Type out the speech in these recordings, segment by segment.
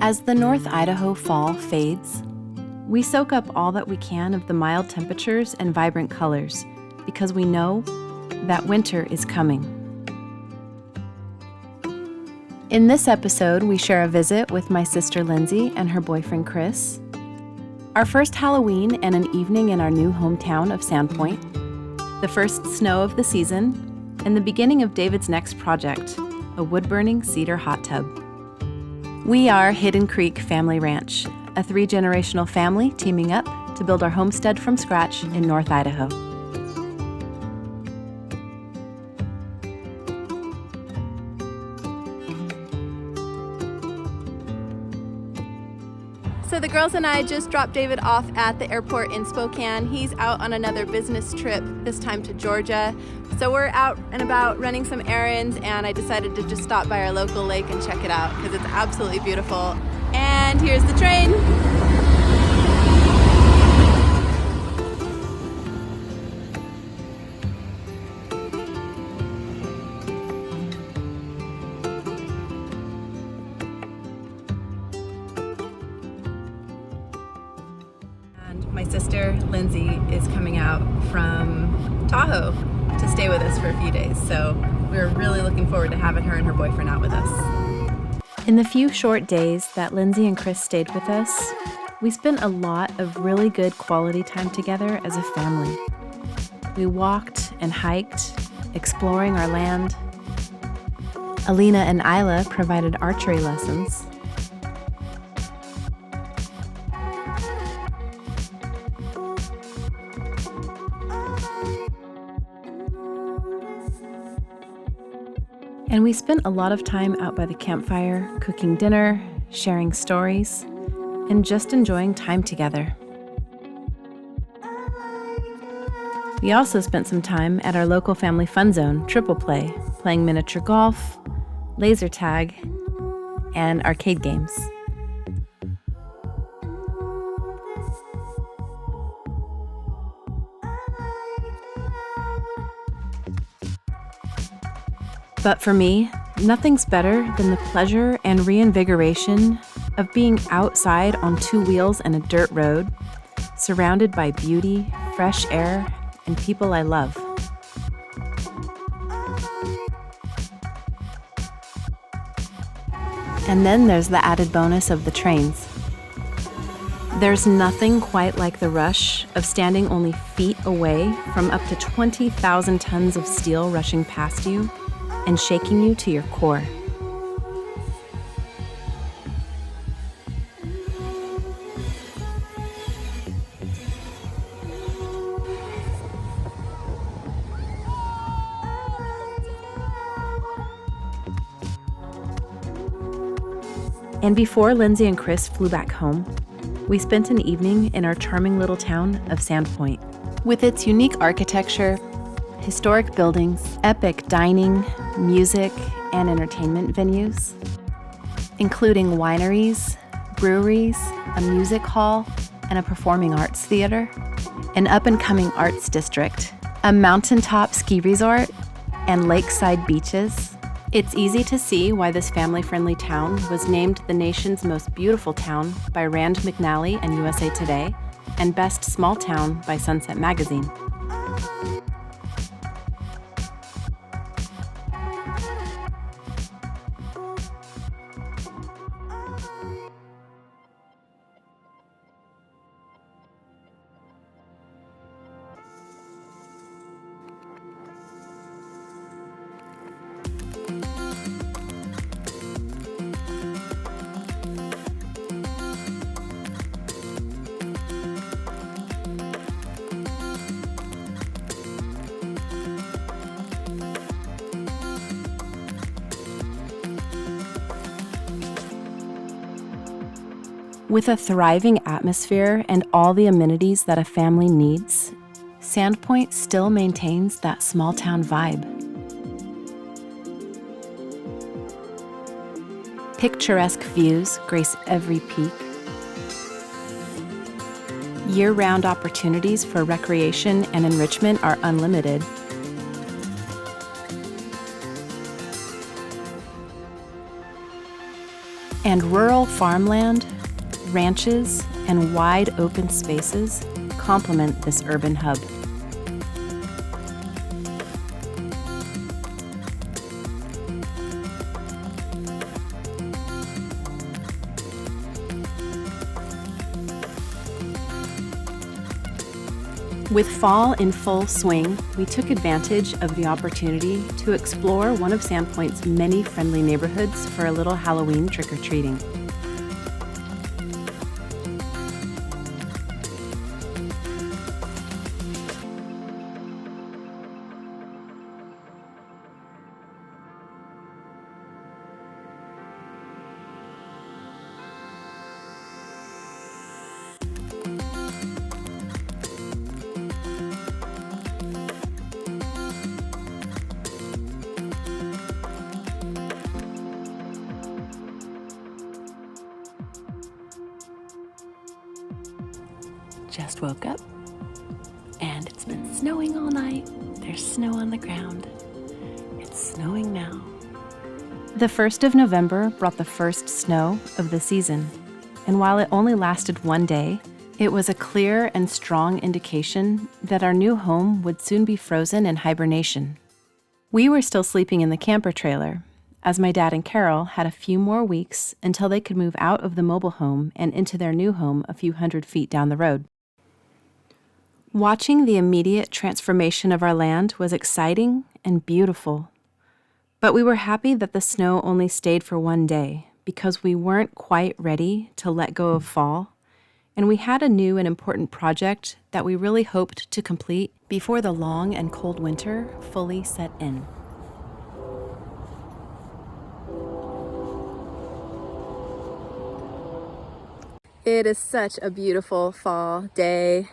As the North Idaho fall fades, we soak up all that we can of the mild temperatures and vibrant colors because we know that winter is coming. In this episode, we share a visit with my sister Lindsey and her boyfriend Chris, our first Halloween and an evening in our new hometown of Sandpoint, the first snow of the season, and the beginning of David's next project, a wood-burning cedar hot tub. We are Hidden Creek Family Ranch, a 3-generational family teaming up to build our homestead from scratch in North Idaho. So the girls and I just dropped David off at the airport in Spokane. He's out on another business trip, this time to Georgia. So we're out and about running some errands, and I decided to just stop by our local lake and check it out because it's absolutely beautiful. And here's the train. My sister, Lindsey, is coming out from Tahoe to stay with us for a few days, so we're really looking forward to having her and her boyfriend out with us. In the few short days that Lindsey and Chris stayed with us, we spent a lot of really good quality time together as a family. We walked and hiked, exploring our land. Alina and Isla provided archery lessons. And we spent a lot of time out by the campfire, cooking dinner, sharing stories, and just enjoying time together. We also spent some time at our local family fun zone, Triple Play, playing miniature golf, laser tag, and arcade games. But for me, nothing's better than the pleasure and reinvigoration of being outside on 2 wheels and a dirt road, surrounded by beauty, fresh air, and people I love. And then there's the added bonus of the trains. There's nothing quite like the rush of standing only feet away from up to 20,000 tons of steel rushing past you and shaking you to your core. And before Lindsey and Chris flew back home, we spent an evening in our charming little town of Sandpoint. With its unique architecture, historic buildings, epic dining, music, and entertainment venues, including wineries, breweries, a music hall, and a performing arts theater, an up-and-coming arts district, a mountaintop ski resort, and lakeside beaches. It's easy to see why this family-friendly town was named the nation's most beautiful town by Rand McNally and USA Today, and Best Small Town by Sunset Magazine. With a thriving atmosphere and all the amenities that a family needs, Sandpoint still maintains that small town vibe. Picturesque views grace every peak. Year-round opportunities for recreation and enrichment are unlimited. And rural farmland, ranches, and wide open spaces complement this urban hub. With fall in full swing, we took advantage of the opportunity to explore one of Sandpoint's many friendly neighborhoods for a little Halloween trick-or-treating. Just woke up, and it's been snowing all night. There's snow on the ground. It's snowing now. The 1st of November brought the first snow of the season, and while it only lasted one day, it was a clear and strong indication that our new home would soon be frozen in hibernation. We were still sleeping in the camper trailer, as my dad and Carol had a few more weeks until they could move out of the mobile home and into their new home a few hundred feet down the road. Watching the immediate transformation of our land was exciting and beautiful. But we were happy that the snow only stayed for one day because we weren't quite ready to let go of fall, and we had a new and important project that we really hoped to complete before the long and cold winter fully set in. It is such a beautiful fall day.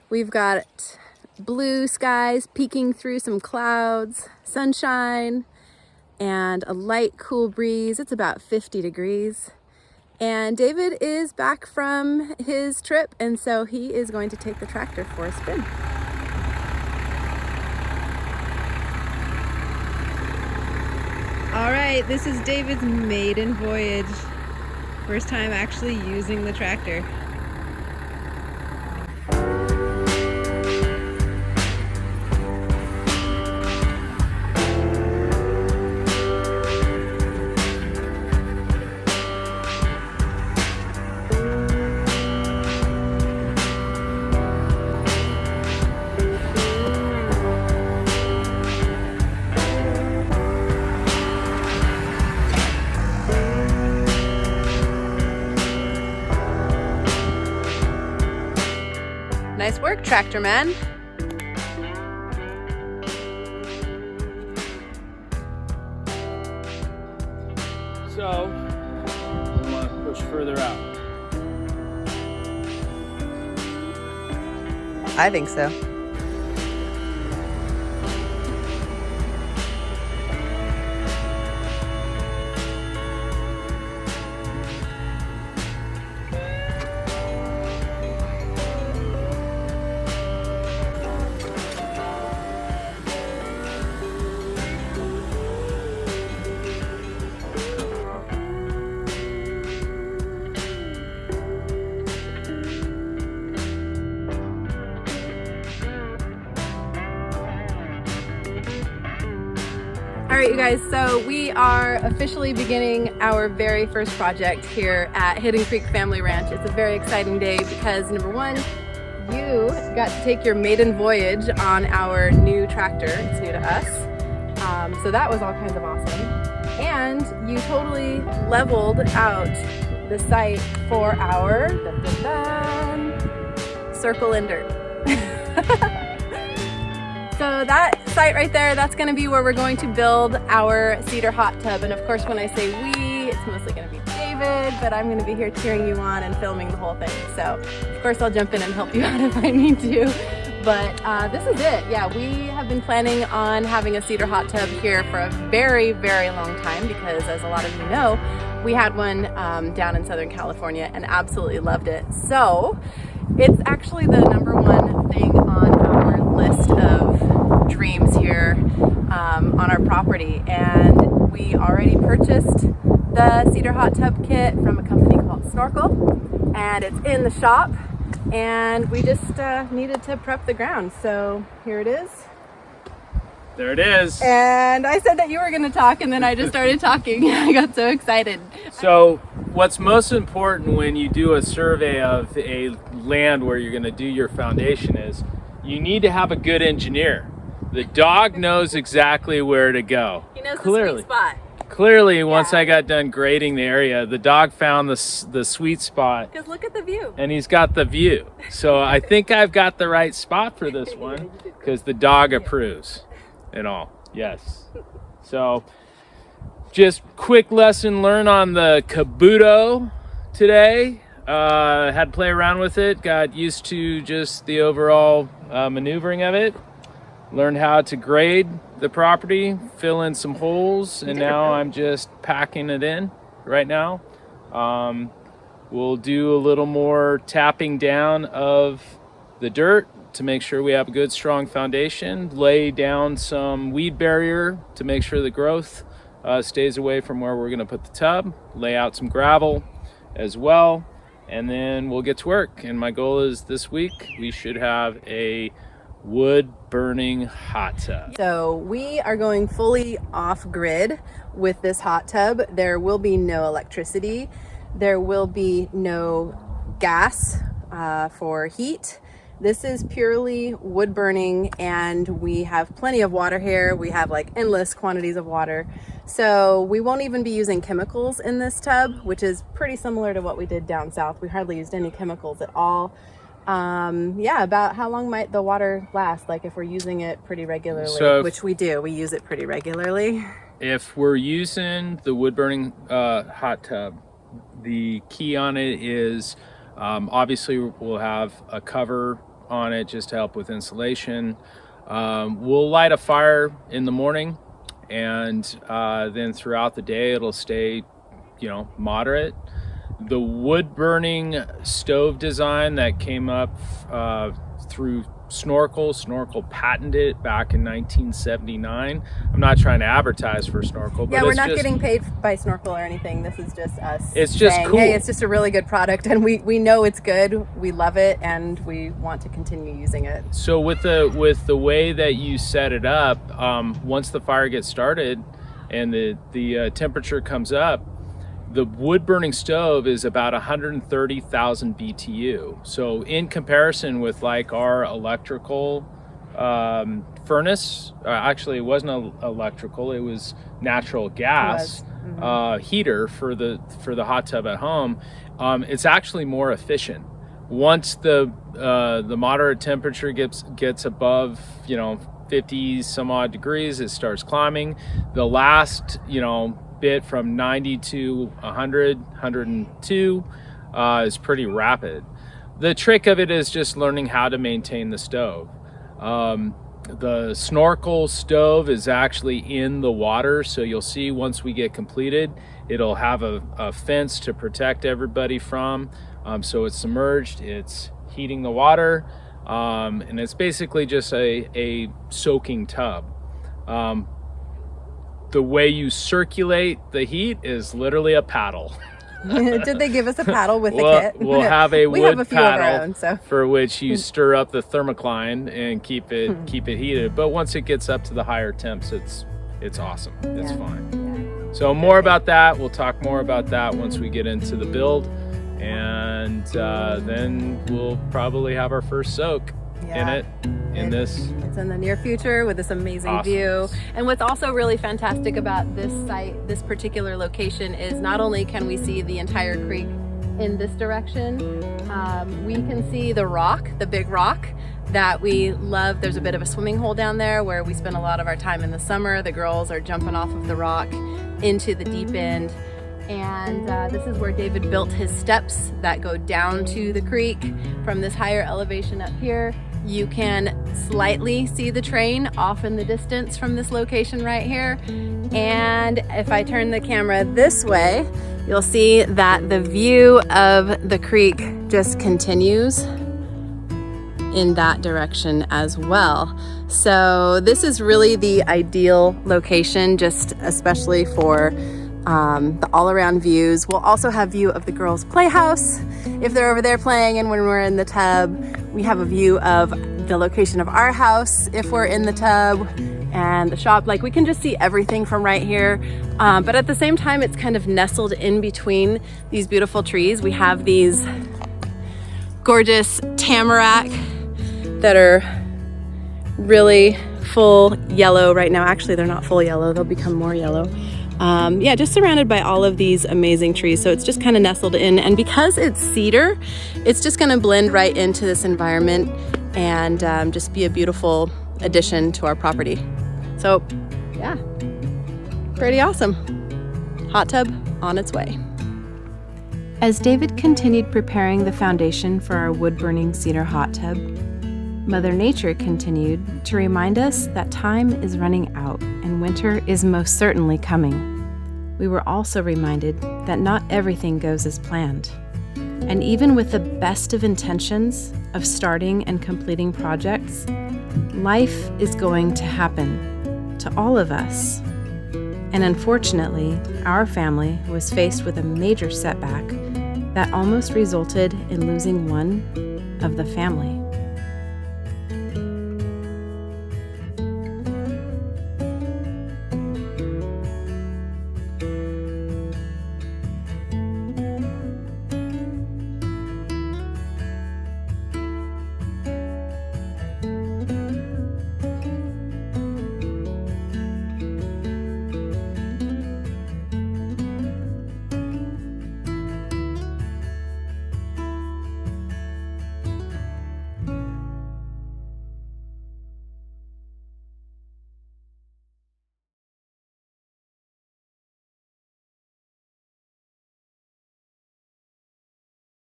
We've got blue skies peeking through some clouds, sunshine, and a light, cool breeze. It's about 50 degrees. And David is back from his trip, and so he is going to take the tractor for a spin. All right, this is David's maiden voyage. First time actually using the tractor. Nice work, tractor man. So, we want to push further out. I think so. All right, you guys, so we are officially beginning our very first project here at Hidden Creek Family Ranch. It's a very exciting day because, number one, you got to take your maiden voyage on our new tractor. It's new to us. So that was all kinds of awesome. And you totally leveled out the site for our circle and dirt. So that site right there, that's gonna be where we're going to build our Cedar hot tub. And of course, when I say we, it's mostly gonna be David, but I'm gonna be here cheering you on and filming the whole thing. So of course I'll jump in and help you out if I need to. But this is it. Yeah, we have been planning on having a Cedar hot tub here for a very, very long time because, as a lot of you know, we had one down in Southern California and absolutely loved it. So it's actually the number one thing on our list of dreams here on our property, and we already purchased the Cedar hot tub kit from a company called Snorkel, and it's in the shop, and we just needed to prep the ground. So here it is. There it is. And I said that you were going to talk, and then I just started talking. I got so excited. So what's most important when you do a survey of a land where you're going to do your foundation is you need to have a good engineer. The dog knows exactly where to go. He knows Clearly. the sweet spot. Clearly, once I got done grading the area, the dog found the sweet spot. Because look at the view. And he's got the view. So I think I've got the right spot for this one because the dog approves and all. Yes. So just quick lesson learned on the Kabuto today. Had to play around with it. Got used to just the overall maneuvering of it. Learned how to grade the property, fill in some holes, and now I'm just packing it in right now. We'll do a little more tapping down of the dirt to make sure we have a good strong foundation, lay down some weed barrier to make sure the growth stays away from where we're going to put the tub, lay out some gravel as well, and then we'll get to work. And my goal is this week we should have a wood burning hot tub. So we are going fully off grid with this hot tub. There will be no electricity. There will be no gas for heat. This is purely wood burning, and we have plenty of water here. We have like endless quantities of water. So we won't even be using chemicals in this tub, which is pretty similar to what we did down south. We hardly used any chemicals at all. About how long might the water last? Like if we're using it pretty regularly, which we do, we use it pretty regularly. If we're using the wood burning hot tub, the key on it is obviously we'll have a cover on it just to help with insulation. We'll light a fire in the morning, and then throughout the day it'll stay, moderate. The wood burning stove design that came up through Snorkel patented it back in 1979. I'm not trying to advertise for Snorkel, but we're not getting paid by Snorkel or anything. This is just us. It's just saying, cool. Hey, it's just a really good product, and we know it's good. We love it, and we want to continue using it. So with the way that you set it up, once the fire gets started and the temperature comes up, the wood burning stove is about 130,000 BTU. So in comparison with like our electrical furnace, actually it wasn't electrical, it was natural gas heater for the hot tub at home. It's actually more efficient. Once the moderate temperature gets above 50 some odd degrees, it starts climbing. The last bit from 90 to 100, 102 is pretty rapid. The trick of it is just learning how to maintain the stove. The Snorkel stove is actually in the water, so you'll see once we get completed, it'll have a fence to protect everybody from. So it's submerged, it's heating the water, and it's basically just a soaking tub. The way you circulate the heat is literally a paddle. Did they give us a paddle with the kit? We'll have a wood paddle own, for which you stir up the thermocline and keep it heated. But once it gets up to the higher temps, it's awesome. It's fine. Yeah. So more about that. We'll talk more about that once we get into the build, and then we'll probably have our first soak in it. It's in the near future with this amazing view. And what's also really fantastic about this site, this particular location, is not only can we see the entire creek in this direction, we can see the rock, the big rock that we love. There's a bit of a swimming hole down there where we spend a lot of our time in the summer. The girls are jumping off of the rock into the deep end. And this is where David built his steps that go down to the creek from this higher elevation up here. You can slightly see the train off in the distance from this location right here. And if I turn the camera this way, you'll see that the view of the creek just continues in that direction as well. So this is really the ideal location, just especially for the all-around views. We'll also have view of the girls' playhouse if they're over there playing, and when we're in the tub, we have a view of the location of our house if we're in the tub, and the shop. Like, we can just see everything from right here. But at the same time, it's kind of nestled in between these beautiful trees. We have these gorgeous tamarack that are really full yellow right now. Actually, they're not full yellow, they'll become more yellow. Yeah, just surrounded by all of these amazing trees. So it's just kind of nestled in. And because it's cedar, it's just gonna blend right into this environment and just be a beautiful addition to our property. So yeah, pretty awesome. Hot tub on its way. As David continued preparing the foundation for our wood-burning cedar hot tub, Mother Nature continued to remind us that time is running out and winter is most certainly coming. We were also reminded that not everything goes as planned. And even with the best of intentions of starting and completing projects, life is going to happen to all of us. And unfortunately, our family was faced with a major setback that almost resulted in losing one of the family.